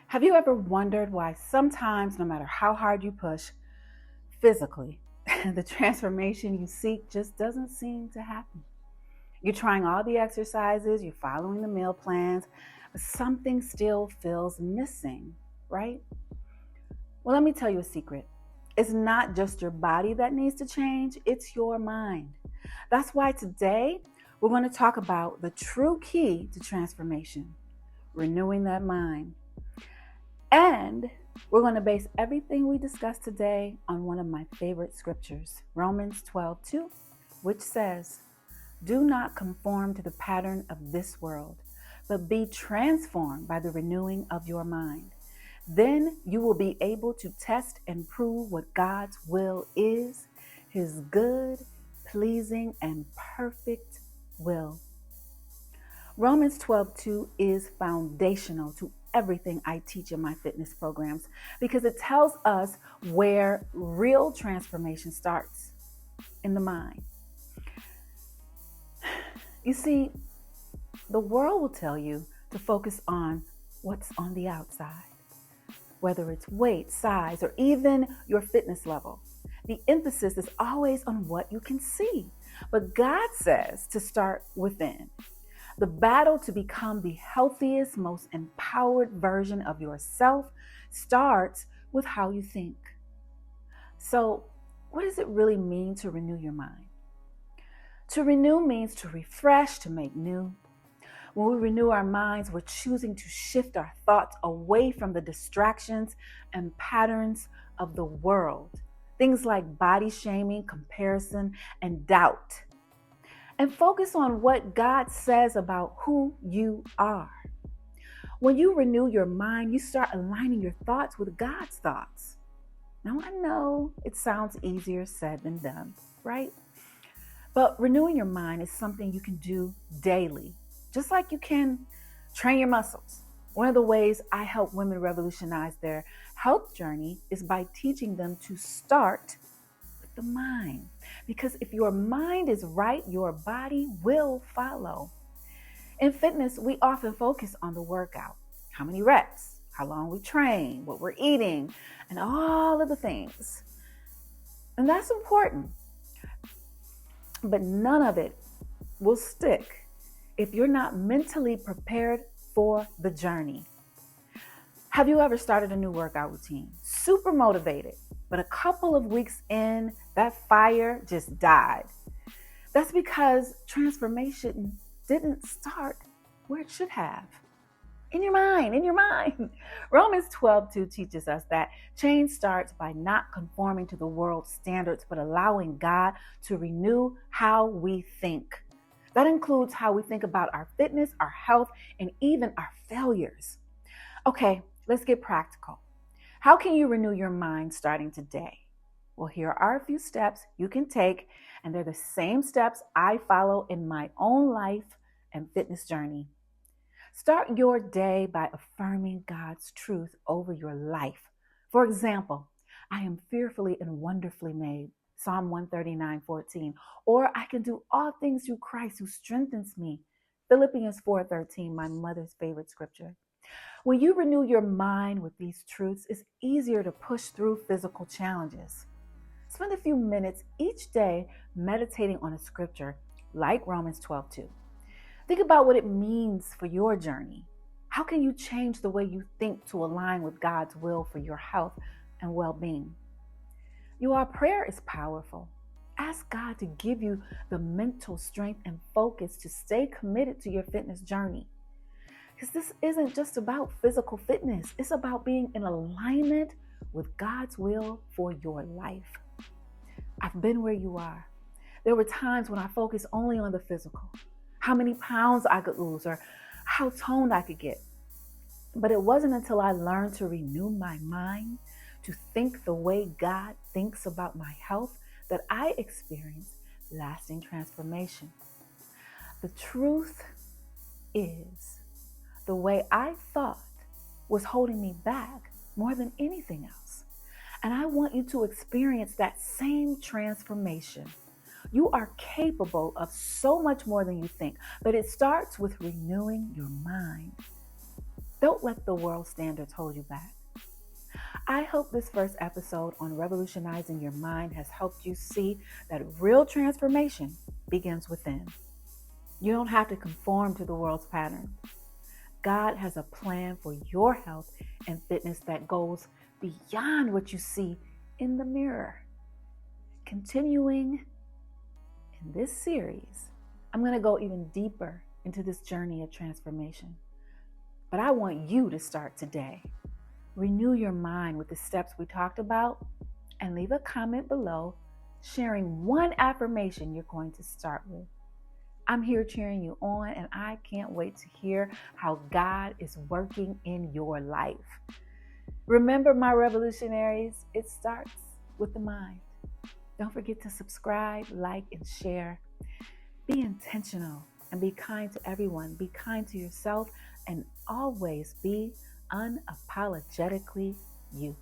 Have you ever wondered why sometimes, no matter how hard you push physically, the transformation you seek just doesn't seem to happen? You're trying all the exercises, you're following the meal plans, but something still feels missing, right? Well, let me tell you a secret. It's not just your body that needs to change, it's your mind. That's why today we're going to talk about the true key to transformation, renewing that mind. And we're going to base everything we discuss today on one of my favorite scriptures, Romans 12:2, which says, "Do not conform to the pattern of this world, but be transformed by the renewing of your mind. Then you will be able to test and prove what God's will is, his good, pleasing, and perfect will." Romans 12:2 is foundational to everything I teach in my fitness programs because it tells us where real transformation starts in the mind. You see, the world will tell you to focus on what's on the outside, whether it's weight, size, or even your fitness level. The emphasis is always on what you can see, but God says to start within. The battle to become the healthiest, most empowered version of yourself starts with how you think. So, what does it really mean to renew your mind? To renew means to refresh, to make new. When we renew our minds, we're choosing to shift our thoughts away from the distractions and patterns of the world. Things like body shaming, comparison, and doubt. And focus on what God says about who you are. When you renew your mind, you start aligning your thoughts with God's thoughts. Now, I know it sounds easier said than done, right? But renewing your mind is something you can do daily, just like you can train your muscles. One of the ways I help women revolutionize their health journey is by teaching them to start with the mind. Because if your mind is right, your body will follow. In fitness, we often focus on the workout, how many reps, how long we train, what we're eating, and all of the things. And that's important. But none of it will stick if you're not mentally prepared for the journey. Have you ever started a new workout routine? Super motivated, but a couple of weeks in, that fire just died. That's because transformation didn't start where it should have. In your mind. Romans 12:2 teaches us that change starts by not conforming to the world's standards, but allowing God to renew how we think. That includes how we think about our fitness, our health, and even our failures. Okay, let's get practical. How can you renew your mind starting today? Well, here are a few steps you can take, and they're the same steps I follow in my own life and fitness journey. Start your day by affirming God's truth over your life. For example, I am fearfully and wonderfully made, Psalm 139:14. Or I can do all things through Christ who strengthens me, Philippians 4:13, my mother's favorite scripture. When you renew your mind with these truths, it's easier to push through physical challenges. Spend a few minutes each day meditating on a scripture like Romans 12:2. Think about what it means for your journey. How can you change the way you think to align with God's will for your health and well-being? Your prayer is powerful. Ask God to give you the mental strength and focus to stay committed to your fitness journey. Because this isn't just about physical fitness. It's about being in alignment with God's will for your life. I've been where you are. There were times when I focused only on the physical, how many pounds I could lose or how toned I could get. But it wasn't until I learned to renew my mind, to think the way God thinks about my health, that I experienced lasting transformation. The truth is, the way I thought was holding me back more than anything else. And I want you to experience that same transformation. You are capable of so much more than you think, but it starts with renewing your mind. Don't let the world standards hold you back. I hope this first episode on revolutionizing your mind has helped you see that real transformation begins within. You don't have to conform to the world's patterns. God has a plan for your health and fitness that goes beyond what you see in the mirror. Continuing in this series, I'm going to go even deeper into this journey of transformation. But I want you to start today. Renew your mind with the steps we talked about and leave a comment below sharing one affirmation you're going to start with. I'm here cheering you on, and I can't wait to hear how God is working in your life. Remember, my revolutionaries, it starts with the mind. Don't forget to subscribe, like, and share. Be intentional and be kind to everyone. Be kind to yourself and always be unapologetically you.